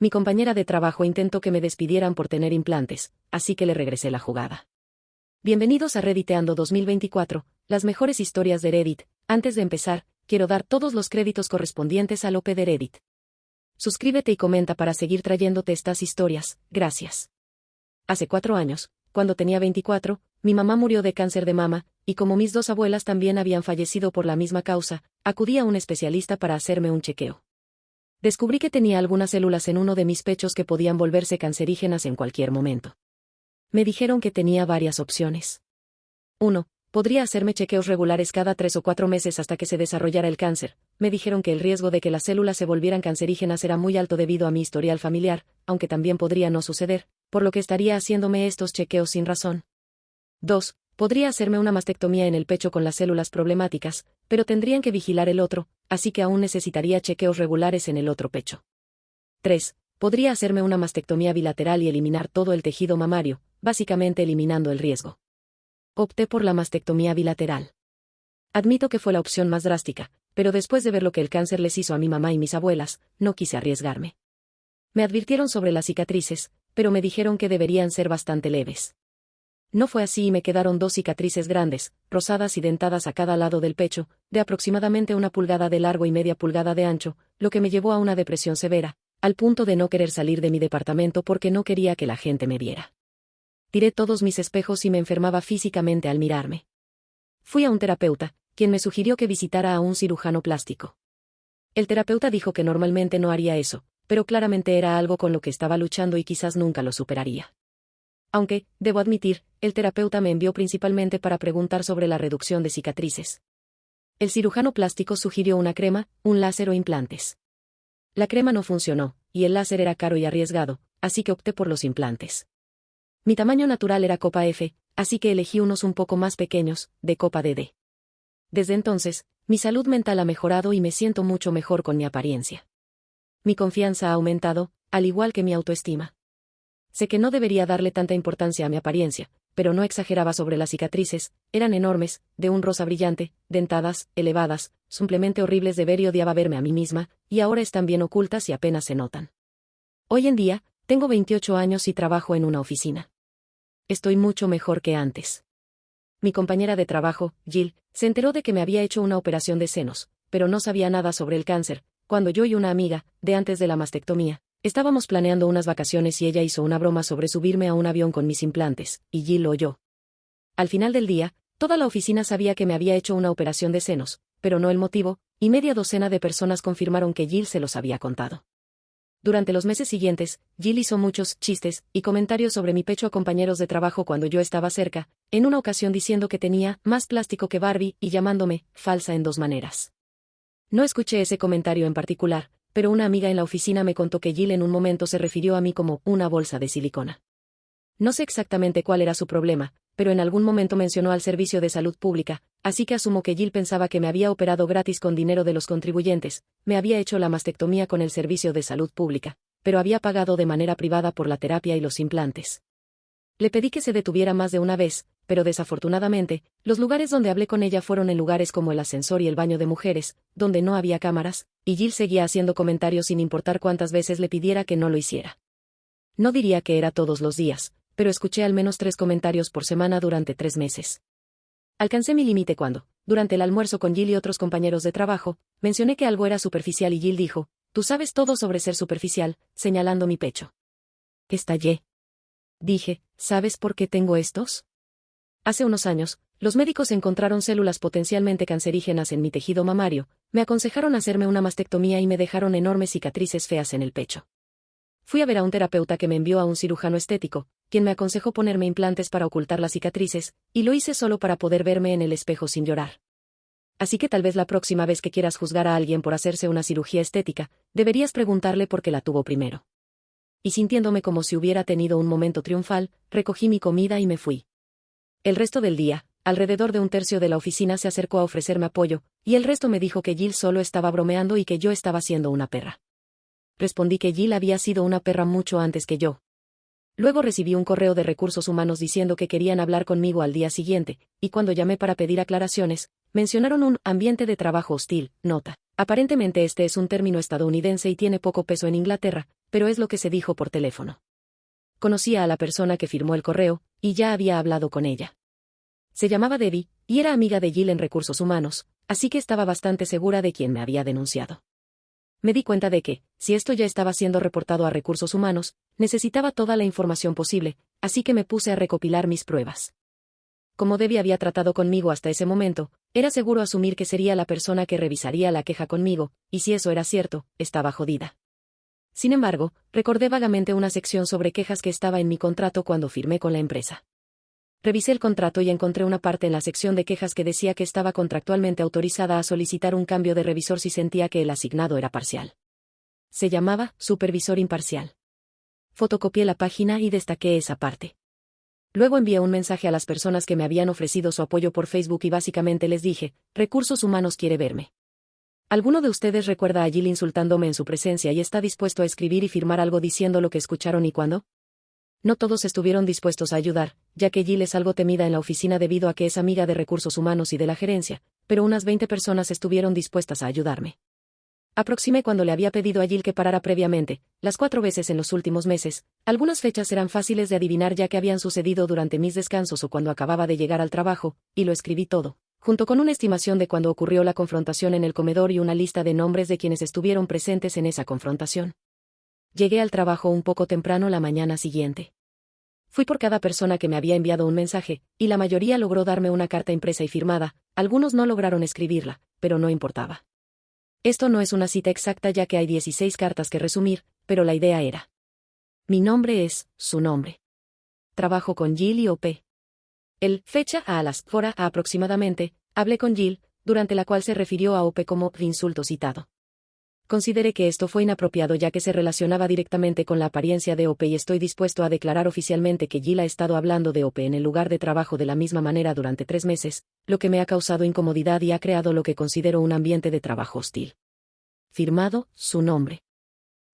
Mi compañera de trabajo intentó que me despidieran por tener implantes, así que le regresé la jugada. Bienvenidos a Redditeando 2024, las mejores historias de Reddit. Antes de empezar, quiero dar todos los créditos correspondientes al OP de Reddit. Suscríbete y comenta para seguir trayéndote estas historias, gracias. Hace 4 años, cuando tenía 24, mi mamá murió de cáncer de mama, y como mis 2 abuelas también habían fallecido por la misma causa, acudí a un especialista para hacerme un chequeo. Descubrí que tenía algunas células en uno de mis pechos que podían volverse cancerígenas en cualquier momento. Me dijeron que tenía varias opciones. 1. Podría hacerme chequeos regulares cada 3 o 4 meses hasta que se desarrollara el cáncer. Me dijeron que el riesgo de que las células se volvieran cancerígenas era muy alto debido a mi historial familiar, aunque también podría no suceder, por lo que estaría haciéndome estos chequeos sin razón. 2. Podría hacerme una mastectomía en el pecho con las células problemáticas, pero tendrían que vigilar el otro, así que aún necesitaría chequeos regulares en el otro pecho. 3. Podría hacerme una mastectomía bilateral y eliminar todo el tejido mamario, básicamente eliminando el riesgo. Opté por la mastectomía bilateral. Admito que fue la opción más drástica, pero después de ver lo que el cáncer les hizo a mi mamá y mis abuelas, no quise arriesgarme. Me advirtieron sobre las cicatrices, pero me dijeron que deberían ser bastante leves. No fue así y me quedaron 2 cicatrices grandes, rosadas y dentadas a cada lado del pecho, de aproximadamente 1 pulgada de largo y media pulgada de ancho, lo que me llevó a una depresión severa, al punto de no querer salir de mi departamento porque no quería que la gente me viera. Tiré todos mis espejos y me enfermaba físicamente al mirarme. Fui a un terapeuta, quien me sugirió que visitara a un cirujano plástico. El terapeuta dijo que normalmente no haría eso, pero claramente era algo con lo que estaba luchando y quizás nunca lo superaría. Aunque, debo admitir, el terapeuta me envió principalmente para preguntar sobre la reducción de cicatrices. El cirujano plástico sugirió una crema, un láser o implantes. La crema no funcionó, y el láser era caro y arriesgado, así que opté por los implantes. Mi tamaño natural era copa F, así que elegí unos un poco más pequeños, de copa DD. Desde entonces, mi salud mental ha mejorado y me siento mucho mejor con mi apariencia. Mi confianza ha aumentado, al igual que mi autoestima. Sé que no debería darle tanta importancia a mi apariencia, pero no exageraba sobre las cicatrices, eran enormes, de un rosa brillante, dentadas, elevadas, simplemente horribles de ver y odiaba verme a mí misma, y ahora están bien ocultas y apenas se notan. Hoy en día, tengo 28 años y trabajo en una oficina. Estoy mucho mejor que antes. Mi compañera de trabajo, Jill, se enteró de que me había hecho una operación de senos, pero no sabía nada sobre el cáncer, cuando yo y una amiga, de antes de la mastectomía, estábamos planeando unas vacaciones y ella hizo una broma sobre subirme a un avión con mis implantes, y Jill lo oyó. Al final del día, toda la oficina sabía que me había hecho una operación de senos, pero no el motivo, y media docena de personas confirmaron que Jill se los había contado. Durante los meses siguientes, Jill hizo muchos chistes y comentarios sobre mi pecho a compañeros de trabajo cuando yo estaba cerca, en una ocasión diciendo que tenía más plástico que Barbie y llamándome falsa en 2 maneras. No escuché ese comentario en particular, pero una amiga en la oficina me contó que Jill en un momento se refirió a mí como una bolsa de silicona. No sé exactamente cuál era su problema, pero en algún momento mencionó al Servicio de Salud Pública, así que asumo que Jill pensaba que me había operado gratis con dinero de los contribuyentes, me había hecho la mastectomía con el Servicio de Salud Pública, pero había pagado de manera privada por la terapia y los implantes. Le pedí que se detuviera más de una vez, pero desafortunadamente, los lugares donde hablé con ella fueron en lugares como el ascensor y el baño de mujeres, donde no había cámaras, y Jill seguía haciendo comentarios sin importar cuántas veces le pidiera que no lo hiciera. No diría que era todos los días, pero escuché al menos 3 comentarios por semana durante 3 meses. Alcancé mi límite cuando, durante el almuerzo con Jill y otros compañeros de trabajo, mencioné que algo era superficial y Jill dijo, «Tú sabes todo sobre ser superficial», señalando mi pecho. Estallé. Dije, ¿sabes por qué tengo estos? Hace unos años, los médicos encontraron células potencialmente cancerígenas en mi tejido mamario, me aconsejaron hacerme una mastectomía y me dejaron enormes cicatrices feas en el pecho. Fui a ver a un terapeuta que me envió a un cirujano estético, quien me aconsejó ponerme implantes para ocultar las cicatrices, y lo hice solo para poder verme en el espejo sin llorar. Así que tal vez la próxima vez que quieras juzgar a alguien por hacerse una cirugía estética, deberías preguntarle por qué la tuvo primero. Y sintiéndome como si hubiera tenido un momento triunfal, recogí mi comida y me fui. El resto del día, alrededor de 1/3 de la oficina se acercó a ofrecerme apoyo, y el resto me dijo que Jill solo estaba bromeando y que yo estaba siendo una perra. Respondí que Jill había sido una perra mucho antes que yo. Luego recibí un correo de recursos humanos diciendo que querían hablar conmigo al día siguiente, y cuando llamé para pedir aclaraciones, mencionaron un ambiente de trabajo hostil, nota. Aparentemente este es un término estadounidense y tiene poco peso en Inglaterra, pero es lo que se dijo por teléfono. Conocía a la persona que firmó el correo, y ya había hablado con ella. Se llamaba Debbie, y era amiga de Jill en recursos humanos, así que estaba bastante segura de quién me había denunciado. Me di cuenta de que, si esto ya estaba siendo reportado a recursos humanos, necesitaba toda la información posible, así que me puse a recopilar mis pruebas. Como Debbie había tratado conmigo hasta ese momento, era seguro asumir que sería la persona que revisaría la queja conmigo, y si eso era cierto, estaba jodida. Sin embargo, recordé vagamente una sección sobre quejas que estaba en mi contrato cuando firmé con la empresa. Revisé el contrato y encontré una parte en la sección de quejas que decía que estaba contractualmente autorizada a solicitar un cambio de revisor si sentía que el asignado era parcial. Se llamaba supervisor imparcial. Fotocopié la página y destaqué esa parte. Luego envié un mensaje a las personas que me habían ofrecido su apoyo por Facebook y básicamente les dije, Recursos Humanos quiere verme. ¿Alguno de ustedes recuerda a Jill insultándome en su presencia y está dispuesto a escribir y firmar algo diciendo lo que escucharon y cuándo? No todos estuvieron dispuestos a ayudar, ya que Jill es algo temida en la oficina debido a que es amiga de recursos humanos y de la gerencia, pero unas 20 personas estuvieron dispuestas a ayudarme. Aproximé cuando le había pedido a Jill que parara previamente, las 4 veces en los últimos meses. Algunas fechas eran fáciles de adivinar ya que habían sucedido durante mis descansos o cuando acababa de llegar al trabajo, y lo escribí todo, junto con una estimación de cuando ocurrió la confrontación en el comedor y una lista de nombres de quienes estuvieron presentes en esa confrontación. Llegué al trabajo un poco temprano la mañana siguiente. Fui por cada persona que me había enviado un mensaje, y la mayoría logró darme una carta impresa y firmada, algunos no lograron escribirla, pero no importaba. Esto no es una cita exacta ya que hay 16 cartas que resumir, pero la idea era. Mi nombre es, su nombre. Trabajo con Jill y OP. Fecha a las hora aproximadamente, hablé con Jill, durante la cual se refirió a OP como insulto citado. Consideré que esto fue inapropiado ya que se relacionaba directamente con la apariencia de OP y estoy dispuesto a declarar oficialmente que Jill ha estado hablando de OP en el lugar de trabajo de la misma manera durante 3 meses, lo que me ha causado incomodidad y ha creado lo que considero un ambiente de trabajo hostil. Firmado, su nombre.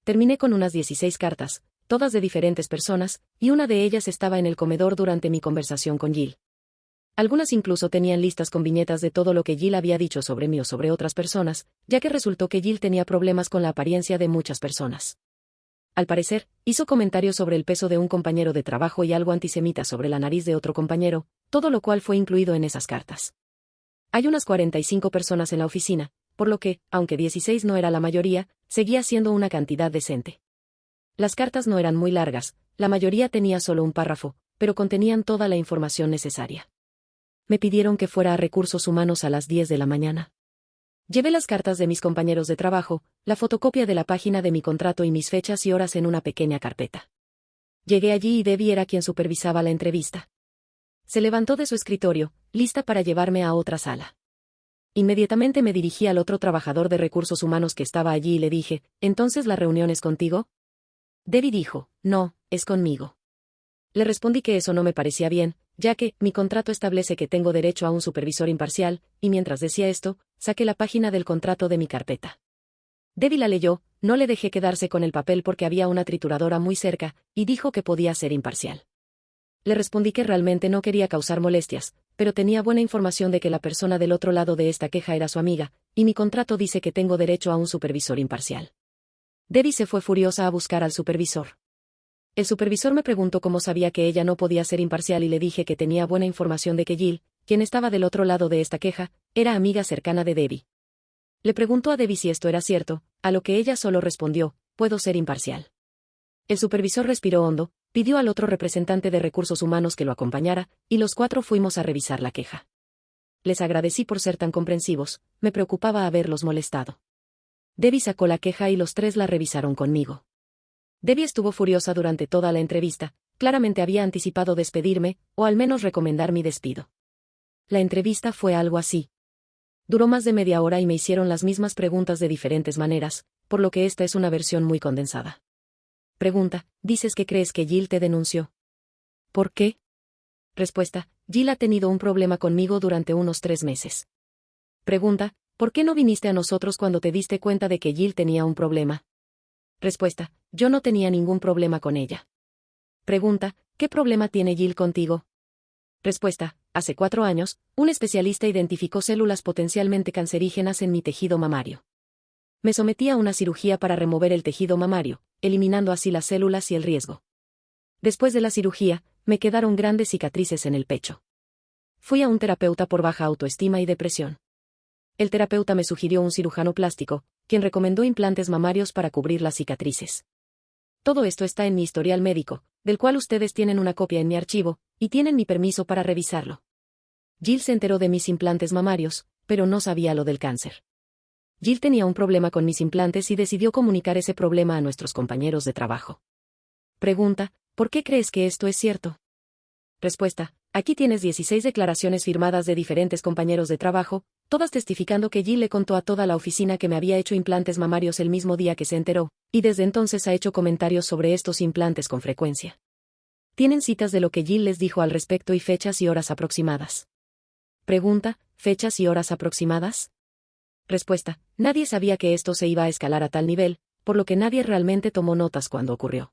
Terminé con unas 16 cartas, todas de diferentes personas, y una de ellas estaba en el comedor durante mi conversación con Jill. Algunas incluso tenían listas con viñetas de todo lo que Jill había dicho sobre mí o sobre otras personas, ya que resultó que Jill tenía problemas con la apariencia de muchas personas. Al parecer, hizo comentarios sobre el peso de un compañero de trabajo y algo antisemita sobre la nariz de otro compañero, todo lo cual fue incluido en esas cartas. Hay unas 45 personas en la oficina, por lo que, aunque 16 no era la mayoría, seguía siendo una cantidad decente. Las cartas no eran muy largas, la mayoría tenía solo un párrafo, pero contenían toda la información necesaria. Me pidieron que fuera a recursos humanos a las 10 de la mañana. Llevé las cartas de mis compañeros de trabajo, la fotocopia de la página de mi contrato y mis fechas y horas en una pequeña carpeta. Llegué allí y Debbie era quien supervisaba la entrevista. Se levantó de su escritorio, lista para llevarme a otra sala. Inmediatamente me dirigí al otro trabajador de recursos humanos que estaba allí y le dije, ¿entonces la reunión es contigo? Debbie dijo, no, es conmigo. Le respondí que eso no me parecía bien, ya que mi contrato establece que tengo derecho a un supervisor imparcial, y mientras decía esto, saqué la página del contrato de mi carpeta. Debbie la leyó, no le dejé quedarse con el papel porque había una trituradora muy cerca, y dijo que podía ser imparcial. Le respondí que realmente no quería causar molestias, pero tenía buena información de que la persona del otro lado de esta queja era su amiga, y mi contrato dice que tengo derecho a un supervisor imparcial. Debbie se fue furiosa a buscar al supervisor. El supervisor me preguntó cómo sabía que ella no podía ser imparcial y le dije que tenía buena información de que Jill, quien estaba del otro lado de esta queja, era amiga cercana de Debbie. Le preguntó a Debbie si esto era cierto, a lo que ella solo respondió, puedo ser imparcial. El supervisor respiró hondo, pidió al otro representante de recursos humanos que lo acompañara, y los 4 fuimos a revisar la queja. Les agradecí por ser tan comprensivos, me preocupaba haberlos molestado. Debbie sacó la queja y los 3 la revisaron conmigo. Debbie estuvo furiosa durante toda la entrevista, claramente había anticipado despedirme, o al menos recomendar mi despido. La entrevista fue algo así. Duró más de media hora y me hicieron las mismas preguntas de diferentes maneras, por lo que esta es una versión muy condensada. Pregunta, ¿dices que crees que Jill te denunció? ¿Por qué? Respuesta, Jill ha tenido un problema conmigo durante unos 3 meses. Pregunta, ¿por qué no viniste a nosotros cuando te diste cuenta de que Jill tenía un problema? Respuesta, yo no tenía ningún problema con ella. Pregunta, ¿qué problema tiene Jill contigo? Respuesta, hace 4 años, un especialista identificó células potencialmente cancerígenas en mi tejido mamario. Me sometí a una cirugía para remover el tejido mamario, eliminando así las células y el riesgo. Después de la cirugía, me quedaron grandes cicatrices en el pecho. Fui a un terapeuta por baja autoestima y depresión. El terapeuta me sugirió un cirujano plástico, quien recomendó implantes mamarios para cubrir las cicatrices. Todo esto está en mi historial médico, del cual ustedes tienen una copia en mi archivo, y tienen mi permiso para revisarlo. Jill se enteró de mis implantes mamarios, pero no sabía lo del cáncer. Jill tenía un problema con mis implantes y decidió comunicar ese problema a nuestros compañeros de trabajo. Pregunta: ¿por qué crees que esto es cierto? Respuesta: aquí tienes 16 declaraciones firmadas de diferentes compañeros de trabajo, todas testificando que Jill le contó a toda la oficina que me había hecho implantes mamarios el mismo día que se enteró, y desde entonces ha hecho comentarios sobre estos implantes con frecuencia. Tienen citas de lo que Jill les dijo al respecto y fechas y horas aproximadas. Pregunta: ¿fechas y horas aproximadas? Respuesta: nadie sabía que esto se iba a escalar a tal nivel, por lo que nadie realmente tomó notas cuando ocurrió.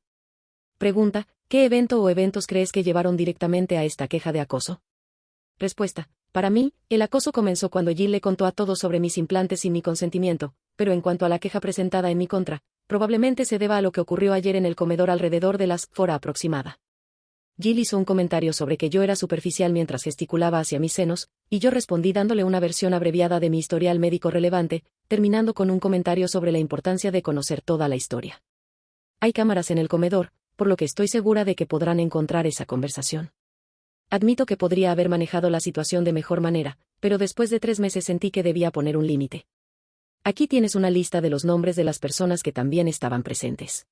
Pregunta: ¿qué evento o eventos crees que llevaron directamente a esta queja de acoso? Respuesta: para mí, el acoso comenzó cuando Jill le contó a todos sobre mis implantes sin mi consentimiento, pero en cuanto a la queja presentada en mi contra, probablemente se deba a lo que ocurrió ayer en el comedor alrededor de las hora aproximada. Jill hizo un comentario sobre que yo era superficial mientras gesticulaba hacia mis senos, y yo respondí dándole una versión abreviada de mi historial médico relevante, terminando con un comentario sobre la importancia de conocer toda la historia. Hay cámaras en el comedor, por lo que estoy segura de que podrán encontrar esa conversación. Admito que podría haber manejado la situación de mejor manera, pero después de 3 meses sentí que debía poner un límite. Aquí tienes una lista de los nombres de las personas que también estaban presentes.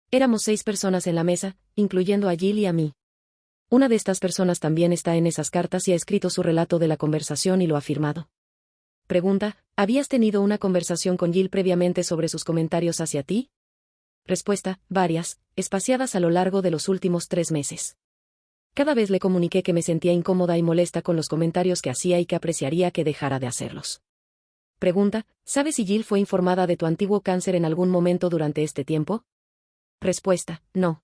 Éramos 6 personas en la mesa, incluyendo a Jill y a mí. Una de estas personas también está en esas cartas y ha escrito su relato de la conversación y lo ha firmado. Pregunta: ¿habías tenido una conversación con Jill previamente sobre sus comentarios hacia ti? Respuesta: varias, espaciadas a lo largo de los últimos 3 meses. Cada vez le comuniqué que me sentía incómoda y molesta con los comentarios que hacía y que apreciaría que dejara de hacerlos. Pregunta: ¿sabes si Jill fue informada de tu antiguo cáncer en algún momento durante este tiempo? Respuesta: no.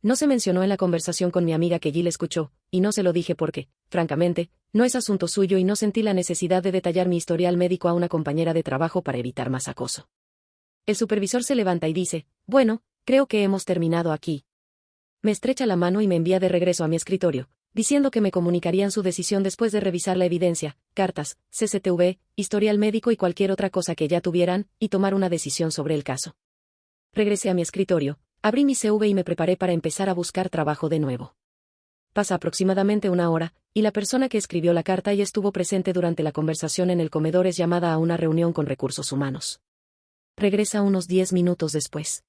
No se mencionó en la conversación con mi amiga que Jill escuchó, y no se lo dije porque, francamente, no es asunto suyo y no sentí la necesidad de detallar mi historial médico a una compañera de trabajo para evitar más acoso. El supervisor se levanta y dice: bueno, creo que hemos terminado aquí. Me estrecha la mano y me envía de regreso a mi escritorio, diciendo que me comunicarían su decisión después de revisar la evidencia, cartas, CCTV, historial médico y cualquier otra cosa que ya tuvieran, y tomar una decisión sobre el caso. Regresé a mi escritorio, abrí mi CV y me preparé para empezar a buscar trabajo de nuevo. Pasa aproximadamente 1 hora, y la persona que escribió la carta y estuvo presente durante la conversación en el comedor es llamada a una reunión con recursos humanos. Regresa unos 10 minutos después.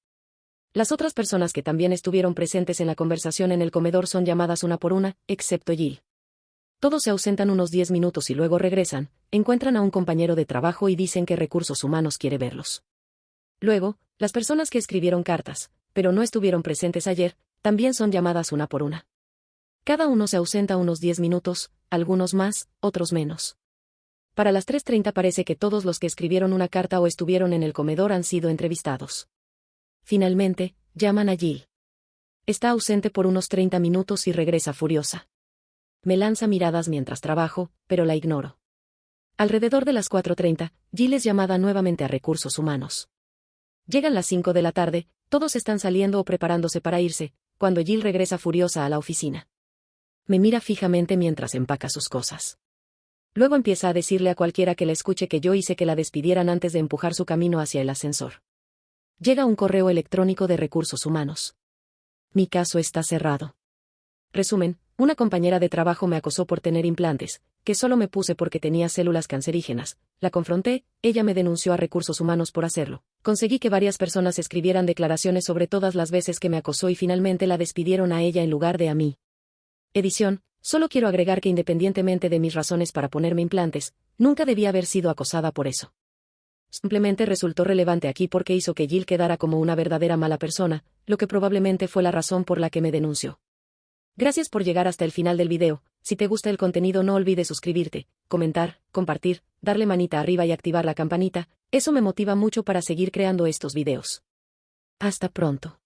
Las otras personas que también estuvieron presentes en la conversación en el comedor son llamadas una por una, excepto Jill. Todos se ausentan unos 10 minutos y luego regresan, encuentran a un compañero de trabajo y dicen que recursos humanos quiere verlos. Luego, las personas que escribieron cartas, pero no estuvieron presentes ayer, también son llamadas una por una. Cada uno se ausenta unos 10 minutos, algunos más, otros menos. Para las 3:30 parece que todos los que escribieron una carta o estuvieron en el comedor han sido entrevistados. Finalmente, llaman a Jill. Está ausente por unos 30 minutos y regresa furiosa. Me lanza miradas mientras trabajo, pero la ignoro. Alrededor de las 4:30, Jill es llamada nuevamente a recursos humanos. Llegan las 5 de la tarde, todos están saliendo o preparándose para irse, cuando Jill regresa furiosa a la oficina. Me mira fijamente mientras empaca sus cosas. Luego empieza a decirle a cualquiera que la escuche que yo hice que la despidieran antes de empujar su camino hacia el ascensor. Llega un correo electrónico de recursos humanos. Mi caso está cerrado. Resumen: una compañera de trabajo me acosó por tener implantes, que solo me puse porque tenía células cancerígenas. La confronté, ella me denunció a recursos humanos por hacerlo. Conseguí que varias personas escribieran declaraciones sobre todas las veces que me acosó y finalmente la despidieron a ella en lugar de a mí. Edición: solo quiero agregar que independientemente de mis razones para ponerme implantes, nunca debí haber sido acosada por eso. Simplemente resultó relevante aquí porque hizo que Jill quedara como una verdadera mala persona, lo que probablemente fue la razón por la que me denunció. Gracias por llegar hasta el final del video. Si te gusta el contenido no olvides suscribirte, comentar, compartir, darle manita arriba y activar la campanita, eso me motiva mucho para seguir creando estos videos. Hasta pronto.